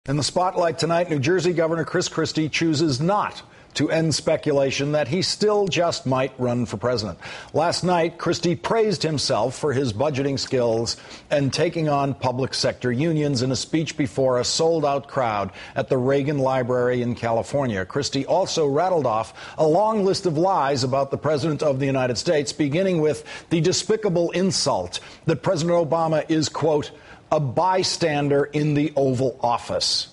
In the spotlight tonight, New Jersey Governor Chris Christie chooses not to end speculation that he still just might run for president. Last night, Christie praised himself for his budgeting skills and taking on public sector unions in a speech before a sold-out crowd at the Reagan Library in California. Christie also rattled off a long list of lies about the President of the United States, beginning with the despicable insult that President Obama is, quote, a bystander in the Oval Office.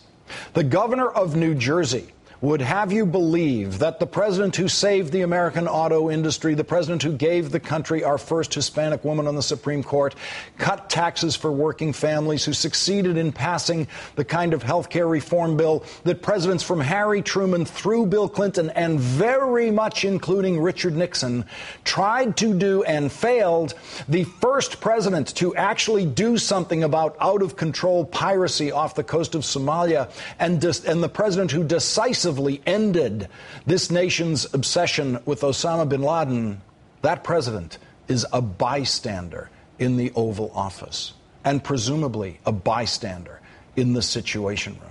The governor of New Jersey would have you believe that the president who saved the American auto industry, the president who gave the country our first Hispanic woman on the Supreme Court, cut taxes for working families, who succeeded in passing the kind of health care reform bill that presidents from Harry Truman through Bill Clinton and very much including Richard Nixon tried to do and failed, the first president to actually do something about out-of-control piracy off the coast of Somalia, and the president who decisively ended this nation's obsession with Osama bin Laden, that president is a bystander in the Oval Office and presumably a bystander in the Situation Room.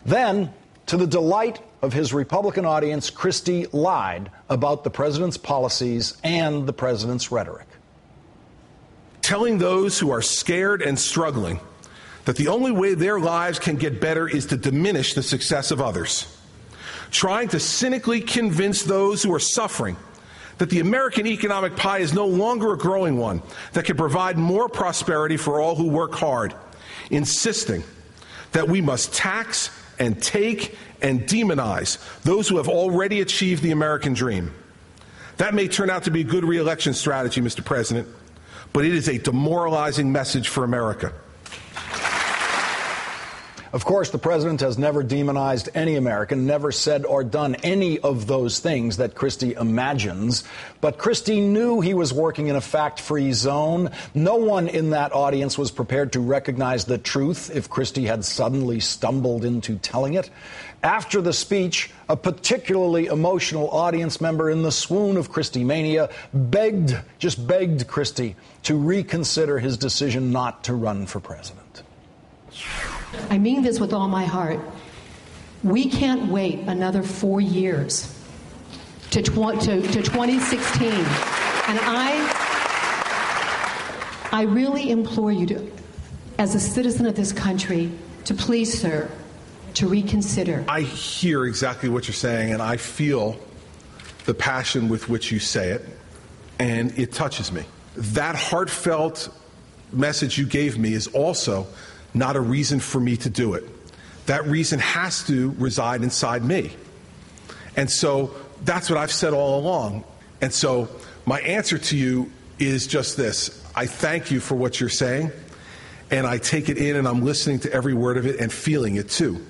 Then, to the delight of his Republican audience, Christie lied about the president's policies and the president's rhetoric. Telling those who are scared and struggling that the only way their lives can get better is to diminish the success of others. Trying to cynically convince those who are suffering that the American economic pie is no longer a growing one that can provide more prosperity for all who work hard. Insisting that we must tax and take and demonize those who have already achieved the American dream. That may turn out to be a good re-election strategy, Mr. President, but it is a demoralizing message for America. Of course, the president has never demonized any American, never said or done any of those things that Christie imagines. But Christie knew he was working in a fact-free zone. No one in that audience was prepared to recognize the truth if Christie had suddenly stumbled into telling it. After the speech, a particularly emotional audience member in the swoon of Christie mania begged Christie to reconsider his decision not to run for president. I mean this with all my heart. We can't wait another 4 years to 2016. And I really implore you to, as a citizen of this country, to please, sir, to reconsider. I hear exactly what you're saying, and I feel the passion with which you say it, and it touches me. That heartfelt message you gave me is also not a reason for me to do it. That reason has to reside inside me. And so that's what I've said all along. And so my answer to you is just this. I thank you for what you're saying, and I take it in, and I'm listening to every word of it and feeling it too.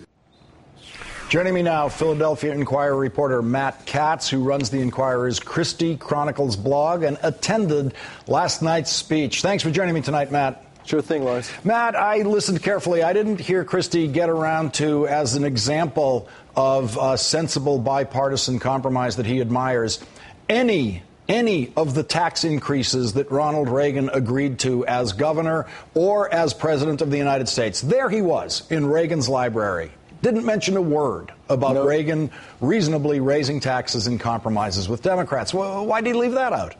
Joining me now, Philadelphia Inquirer reporter Matt Katz, who runs the Inquirer's Christie Chronicles blog and attended last night's speech. Thanks for joining me tonight, Matt. Sure thing, Lawrence. Matt, I listened carefully. I didn't hear Christie get around to, as an example of a sensible bipartisan compromise that he admires, any of the tax increases that Ronald Reagan agreed to as governor or as president of the United States. There he was in Reagan's library. Didn't mention a word about Reagan reasonably raising taxes and compromises with Democrats. Well, why did he leave that out?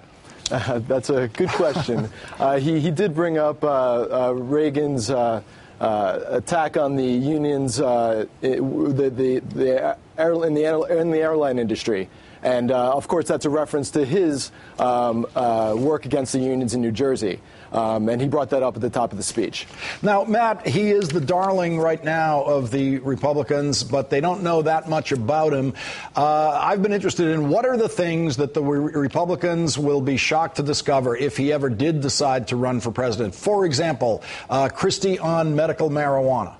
That's a good question. He did bring up Reagan's attack on the unions in the airline industry. And, of course, that's a reference to his work against the unions in New Jersey. And he brought that up at the top of the speech. Now, Matt, he is the darling right now of the Republicans, but they don't know that much about him. I've been interested in what are the things that the Republicans will be shocked to discover if he ever did decide to run for president. For example, Christie on medical marijuana.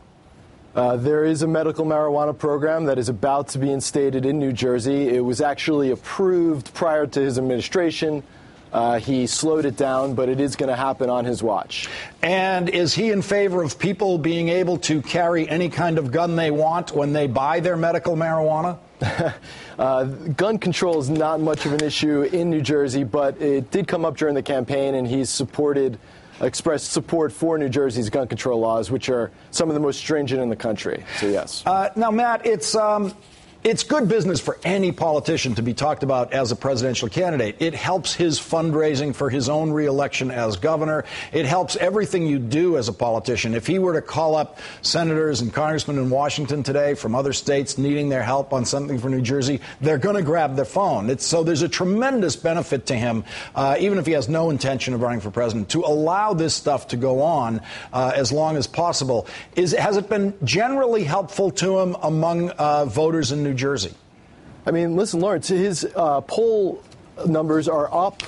There is a medical marijuana program that is about to be instated in New Jersey. It was actually approved prior to his administration. He slowed it down, but it is going to happen on his watch. And is he in favor of people being able to carry any kind of gun they want when they buy their medical marijuana? Gun control is not much of an issue in New Jersey, but it did come up during the campaign, and he's supported expressed support for New Jersey's gun control laws, which are some of the most stringent in the country. So, yes. Now, Matt, it's good business for any politician to be talked about as a presidential candidate. It helps his fundraising for his own reelection as governor. It helps everything you do as a politician. If he were to call up senators and congressmen in Washington today from other states needing their help on something for New Jersey, they're going to grab their phone. So there's a tremendous benefit to him, even if he has no intention of running for president, to allow this stuff to go on as long as possible. Has it been generally helpful to him among voters in New Jersey? I mean, listen, Lawrence, his poll numbers are up.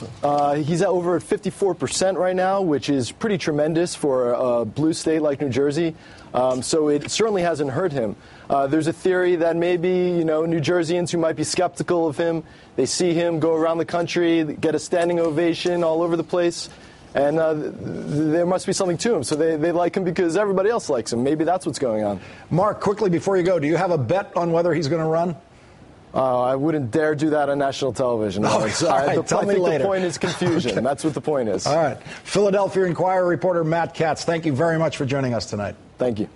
He's at over 54% right now, which is pretty tremendous for a blue state like New Jersey. So it certainly hasn't hurt him. There's a theory that maybe, New Jerseyans who might be skeptical of him, they see him go around the country, get a standing ovation all over the place, and there must be something to him. So they like him because everybody else likes him. Maybe that's what's going on. Mark, quickly before you go, do you have a bet on whether he's going to run? I wouldn't dare do that on national television. All right, tell me later. The point is confusion. Okay. That's what the point is. All right. Philadelphia Inquirer reporter Matt Katz, thank you very much for joining us tonight. Thank you.